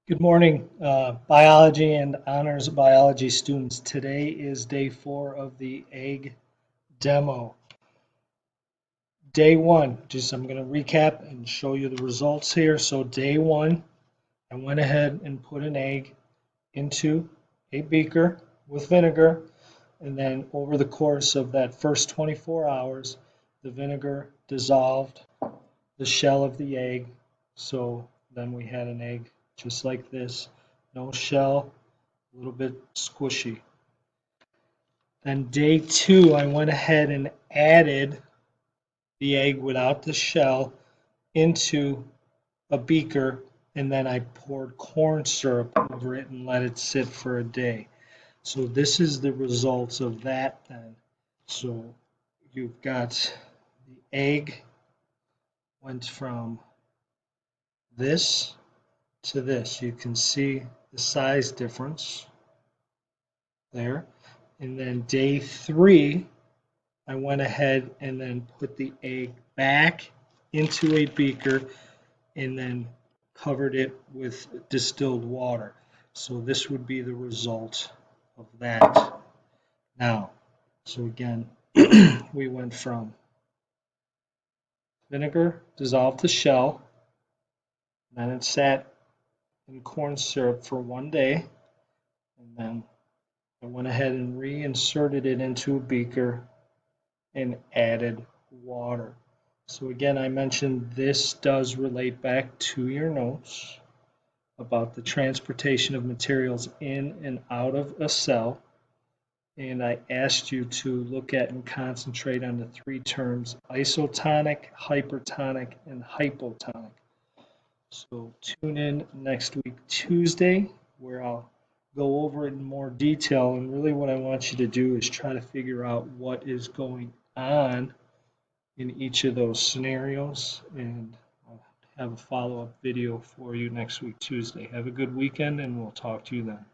Good morning, biology and honors biology students. Today is day 4 of the egg demo. Day 1, I'm going to recap and show you the results here. So day 1, I went ahead and put an egg into a beaker with vinegar, and then over the course of that first 24 hours, the vinegar dissolved the shell of the egg. So then we had an egg just like this, no shell, a little bit squishy. Then day 2, I went ahead and added the egg without the shell into a beaker, and then I poured corn syrup over it and let it sit for a day. So this is the results of that then. So you've got the egg went from this to this. You can see the size difference there. And then day 3, I went ahead and then put the egg back into a beaker and then covered it with distilled water. So this would be the result of that. Now, so again, we went from vinegar, dissolved the shell, then it sat in corn syrup for one day, and then I went ahead and reinserted it into a beaker and added water. So again, I mentioned this does relate back to your notes about the transportation of materials in and out of a cell. And I asked you to look at and concentrate on the three terms isotonic, hypertonic, and hypotonic. So tune in next week, Tuesday, where I'll go over it in more detail. And really, what I want you to do is try to figure out what is going on in each of those scenarios. And I'll have a follow up video for you next week, Tuesday. Have a good weekend, and we'll talk to you then.